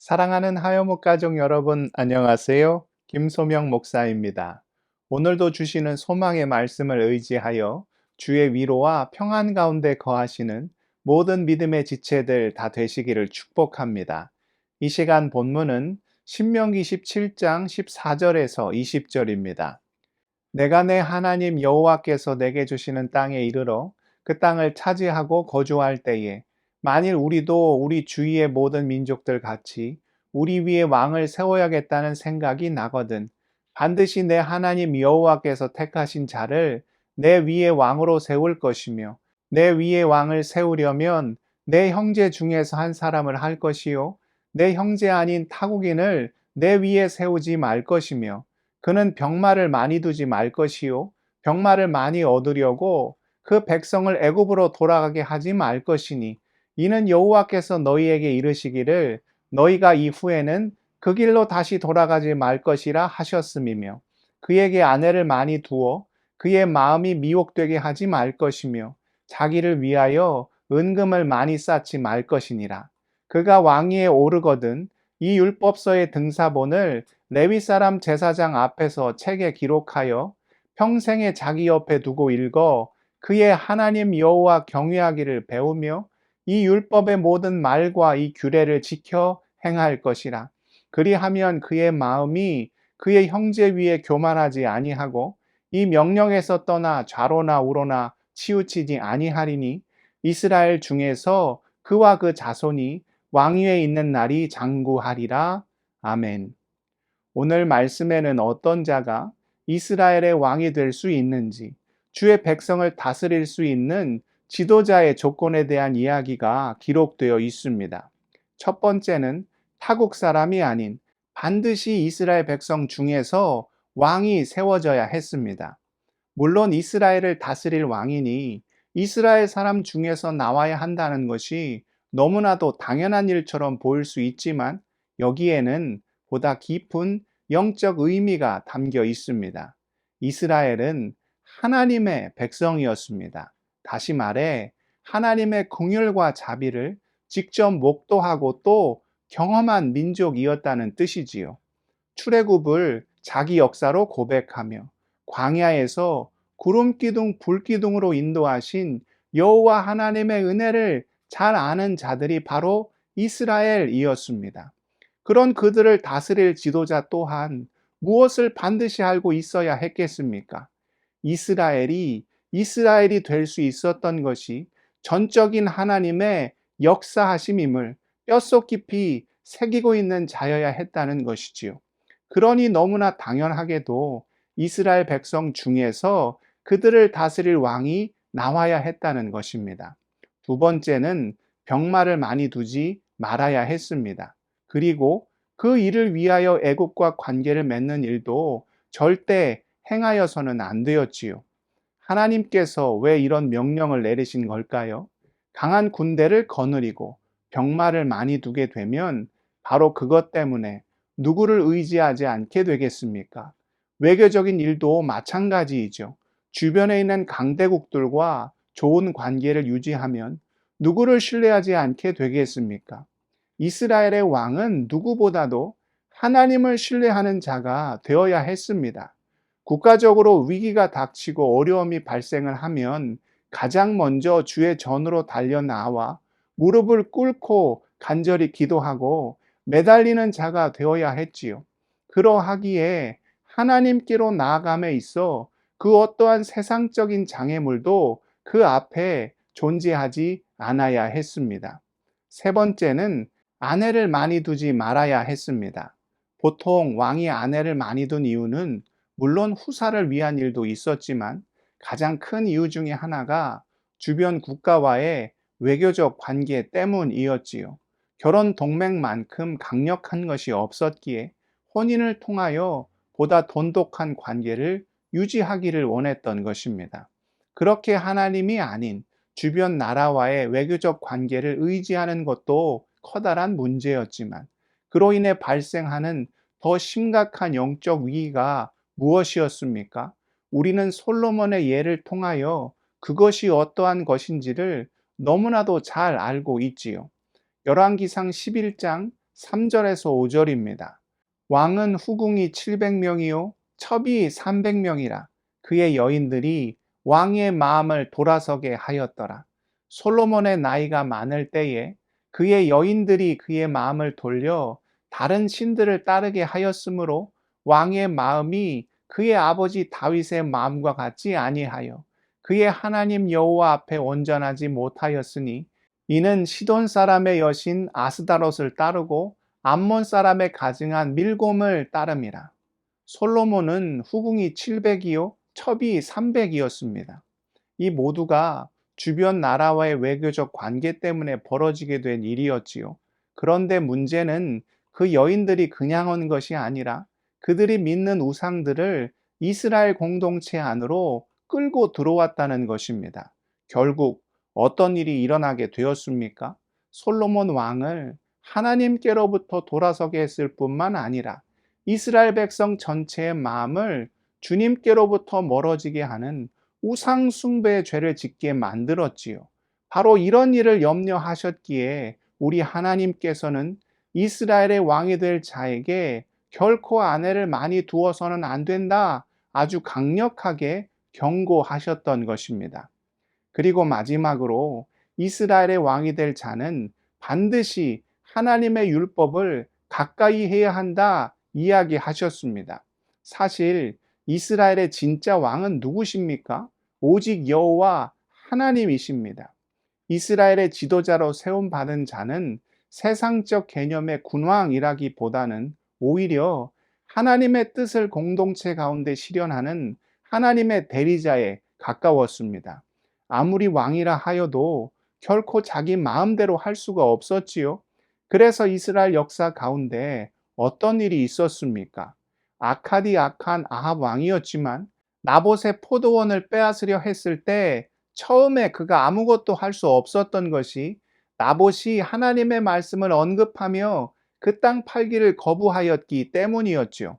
사랑하는 하여목 가족 여러분, 안녕하세요. 김소명 목사입니다. 오늘도 주시는 소망의 말씀을 의지하여 주의 위로와 평안 가운데 거하시는 모든 믿음의 지체들 다 되시기를 축복합니다. 이 시간 본문은 신명기 17장 14절에서 20절입니다. 내가 내 하나님 여호와께서 내게 주시는 땅에 이르러 그 땅을 차지하고 거주할 때에 만일 우리도 우리 주위의 모든 민족들 같이 우리 위에 왕을 세워야겠다는 생각이 나거든 반드시 내 하나님 여호와께서 택하신 자를 내 위에 왕으로 세울 것이며 내 위에 왕을 세우려면 내 형제 중에서 한 사람을 할 것이요 내 형제 아닌 타국인을 내 위에 세우지 말 것이며 그는 병마를 많이 두지 말 것이요 병마를 많이 얻으려고 그 백성을 애굽으로 돌아가게 하지 말 것이니 이는 여호와께서 너희에게 이르시기를 너희가 이후에는 그 길로 다시 돌아가지 말 것이라 하셨음이며 그에게 아내를 많이 두어 그의 마음이 미혹되게 하지 말 것이며 자기를 위하여 은금을 많이 쌓지 말 것이니라. 그가 왕위에 오르거든 이 율법서의 등사본을 레위 사람 제사장 앞에서 책에 기록하여 평생에 자기 옆에 두고 읽어 그의 하나님 여호와 경외하기를 배우며 이 율법의 모든 말과 이 규례를 지켜 행할 것이라. 그리하면 그의 마음이 그의 형제 위에 교만하지 아니하고 이 명령에서 떠나 좌로나 우로나 치우치지 아니하리니 이스라엘 중에서 그와 그 자손이 왕위에 있는 날이 장구하리라. 아멘. 오늘 말씀에는 어떤 자가 이스라엘의 왕이 될 수 있는지, 주의 백성을 다스릴 수 있는 지도자의 조건에 대한 이야기가 기록되어 있습니다. 첫 번째는 타국 사람이 아닌 반드시 이스라엘 백성 중에서 왕이 세워져야 했습니다. 물론 이스라엘을 다스릴 왕이니 이스라엘 사람 중에서 나와야 한다는 것이 너무나도 당연한 일처럼 보일 수 있지만 여기에는 보다 깊은 영적 의미가 담겨 있습니다. 이스라엘은 하나님의 백성이었습니다. 다시 말해 하나님의 긍휼과 자비를 직접 목도하고 또 경험한 민족이었다는 뜻이지요. 출애굽을 자기 역사로 고백하며 광야에서 구름 기둥, 불 기둥으로 인도하신 여호와 하나님의 은혜를 잘 아는 자들이 바로 이스라엘이었습니다. 그런 그들을 다스릴 지도자 또한 무엇을 반드시 알고 있어야 했겠습니까? 이스라엘이 될 수 있었던 것이 전적인 하나님의 역사하심임을 뼛속 깊이 새기고 있는 자여야 했다는 것이지요. 그러니 너무나 당연하게도 이스라엘 백성 중에서 그들을 다스릴 왕이 나와야 했다는 것입니다. 두 번째는 병마를 많이 두지 말아야 했습니다. 그리고 그 일을 위하여 애국과 관계를 맺는 일도 절대 행하여서는 안 되었지요. 하나님께서 왜 이런 명령을 내리신 걸까요? 강한 군대를 거느리고 병마를 많이 두게 되면 바로 그것 때문에 누구를 의지하지 않게 되겠습니까? 외교적인 일도 마찬가지이죠. 주변에 있는 강대국들과 좋은 관계를 유지하면 누구를 신뢰하지 않게 되겠습니까? 이스라엘의 왕은 누구보다도 하나님을 신뢰하는 자가 되어야 했습니다. 국가적으로 위기가 닥치고 어려움이 발생을 하면 가장 먼저 주의 전으로 달려 나와 무릎을 꿇고 간절히 기도하고 매달리는 자가 되어야 했지요. 그러하기에 하나님께로 나아감에 있어 그 어떠한 세상적인 장애물도 그 앞에 존재하지 않아야 했습니다. 세 번째는 아내를 많이 두지 말아야 했습니다. 보통 왕이 아내를 많이 둔 이유는 물론 후사를 위한 일도 있었지만 가장 큰 이유 중에 하나가 주변 국가와의 외교적 관계 때문이었지요. 결혼 동맹만큼 강력한 것이 없었기에 혼인을 통하여 보다 돈독한 관계를 유지하기를 원했던 것입니다. 그렇게 하나님이 아닌 주변 나라와의 외교적 관계를 의지하는 것도 커다란 문제였지만 그로 인해 발생하는 더 심각한 영적 위기가 무엇이었습니까? 우리는 솔로몬의 예를 통하여 그것이 어떠한 것인지를 너무나도 잘 알고 있지요. 열왕기상 11장 3절에서 5절입니다. 왕은 후궁이 700명이요 첩이 300명이라 그의 여인들이 왕의 마음을 돌아서게 하였더라. 솔로몬의 나이가 많을 때에 그의 여인들이 그의 마음을 돌려 다른 신들을 따르게 하였으므로 왕의 마음이 그의 아버지 다윗의 마음과 같지 아니하여 그의 하나님 여호와 앞에 온전하지 못하였으니 이는 시돈 사람의 여신 아스다롯을 따르고 암몬 사람의 가증한 밀곰을 따름이라. 솔로몬은 후궁이 700이요 첩이 300이었습니다. 이 모두가 주변 나라와의 외교적 관계 때문에 벌어지게 된 일이었지요. 그런데 문제는 그 여인들이 그냥 온 것이 아니라 그들이 믿는 우상들을 이스라엘 공동체 안으로 끌고 들어왔다는 것입니다. 결국 어떤 일이 일어나게 되었습니까? 솔로몬 왕을 하나님께로부터 돌아서게 했을 뿐만 아니라 이스라엘 백성 전체의 마음을 주님께로부터 멀어지게 하는 우상 숭배의 죄를 짓게 만들었지요. 바로 이런 일을 염려하셨기에 우리 하나님께서는 이스라엘의 왕이 될 자에게 결코 아내를 많이 두어서는 안 된다. 아주 강력하게 경고하셨던 것입니다. 그리고 마지막으로 이스라엘의 왕이 될 자는 반드시 하나님의 율법을 가까이 해야 한다 이야기하셨습니다. 사실 이스라엘의 진짜 왕은 누구십니까? 오직 여호와 하나님이십니다. 이스라엘의 지도자로 세움받은 자는 세상적 개념의 군왕이라기보다는 오히려 하나님의 뜻을 공동체 가운데 실현하는 하나님의 대리자에 가까웠습니다. 아무리 왕이라 하여도 결코 자기 마음대로 할 수가 없었지요. 그래서 이스라엘 역사 가운데 어떤 일이 있었습니까? 악하디 악한 아합 왕이었지만 나봇의 포도원을 빼앗으려 했을 때 처음에 그가 아무것도 할 수 없었던 것이 나봇이 하나님의 말씀을 언급하며 그 땅 팔기를 거부하였기 때문이었죠.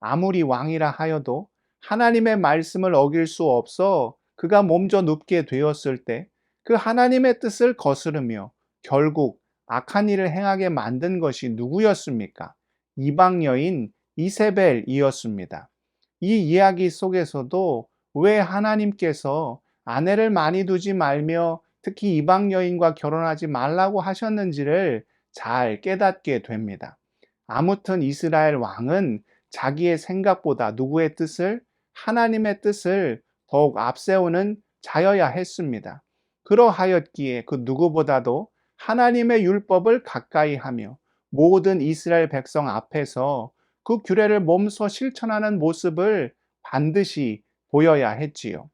아무리 왕이라 하여도 하나님의 말씀을 어길 수 없어 그가 몸져 눕게 되었을 때 그 하나님의 뜻을 거스르며 결국 악한 일을 행하게 만든 것이 누구였습니까? 이방 여인 이세벨이었습니다. 이 이야기 속에서도 왜 하나님께서 아내를 많이 두지 말며 특히 이방 여인과 결혼하지 말라고 하셨는지를 잘 깨닫게 됩니다. 아무튼 이스라엘 왕은 자기의 생각보다 누구의 뜻을? 하나님의 뜻을 더욱 앞세우는 자여야 했습니다. 그러하였기에 그 누구보다도 하나님의 율법을 가까이 하며 모든 이스라엘 백성 앞에서 그 규례를 몸소 실천하는 모습을 반드시 보여야 했지요.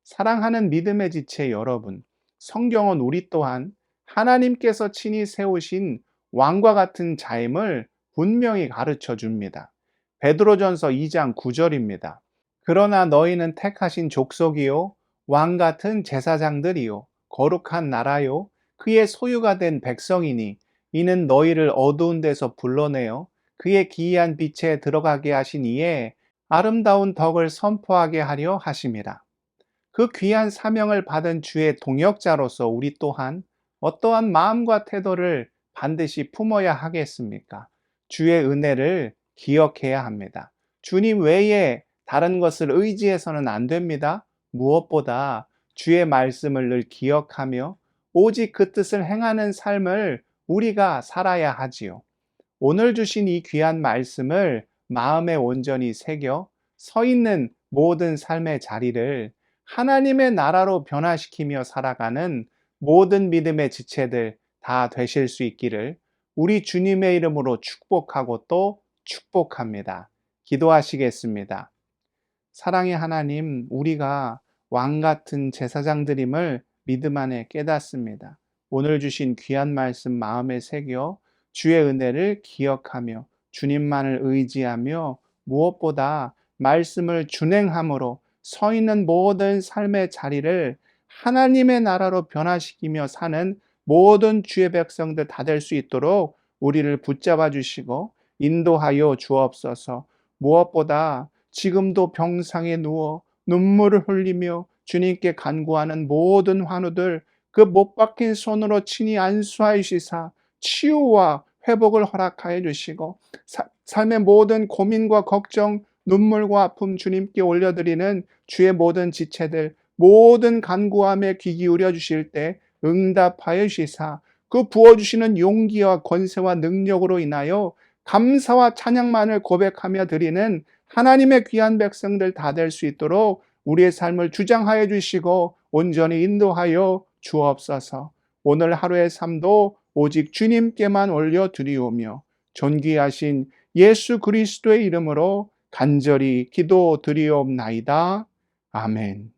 사랑하는 믿음의 지체 여러분, 성경은 우리 또한 하나님께서 친히 세우신 왕과 같은 자임을 분명히 가르쳐 줍니다. 베드로전서 2장 9절입니다. 그러나 너희는 택하신 족속이요 왕 같은 제사장들이요 거룩한 나라요 그의 소유가 된 백성이니 이는 너희를 어두운 데서 불러내어 그의 기이한 빛에 들어가게 하신 이에 아름다운 덕을 선포하게 하려 하심이라. 그 귀한 사명을 받은 주의 동역자로서 우리 또한 어떠한 마음과 태도를 반드시 품어야 하겠습니까? 주의 은혜를 기억해야 합니다. 주님 외에 다른 것을 의지해서는 안 됩니다. 무엇보다 주의 말씀을 늘 기억하며 오직 그 뜻을 행하는 삶을 우리가 살아야 하지요. 오늘 주신 이 귀한 말씀을 마음에 온전히 새겨 서 있는 모든 삶의 자리를 하나님의 나라로 변화시키며 살아가는 모든 믿음의 지체들 다 되실 수 있기를 우리 주님의 이름으로 축복하고 또 축복합니다. 기도하시겠습니다. 사랑의 하나님, 우리가 왕 같은 제사장들임을 믿음 안에 깨닫습니다. 오늘 주신 귀한 말씀 마음에 새겨 주의 은혜를 기억하며 주님만을 의지하며 무엇보다 말씀을 준행함으로 서 있는 모든 삶의 자리를 하나님의 나라로 변화시키며 사는 모든 주의 백성들 다 될 수 있도록 우리를 붙잡아 주시고 인도하여 주옵소서. 무엇보다 지금도 병상에 누워 눈물을 흘리며 주님께 간구하는 모든 환우들 그 못 박힌 손으로 친히 안수하시사 치유와 회복을 허락하여 주시고 삶의 모든 고민과 걱정, 눈물과 아픔 주님께 올려드리는 주의 모든 지체들, 모든 간구함에 귀 기울여 주실 때 응답하여 주시사 그 부어주시는 용기와 권세와 능력으로 인하여 감사와 찬양만을 고백하며 드리는 하나님의 귀한 백성들 다 될 수 있도록 우리의 삶을 주장하여 주시고 온전히 인도하여 주옵소서. 오늘 하루의 삶도 오직 주님께만 올려드리오며 존귀하신 예수 그리스도의 이름으로 간절히 기도드리옵나이다. 아멘.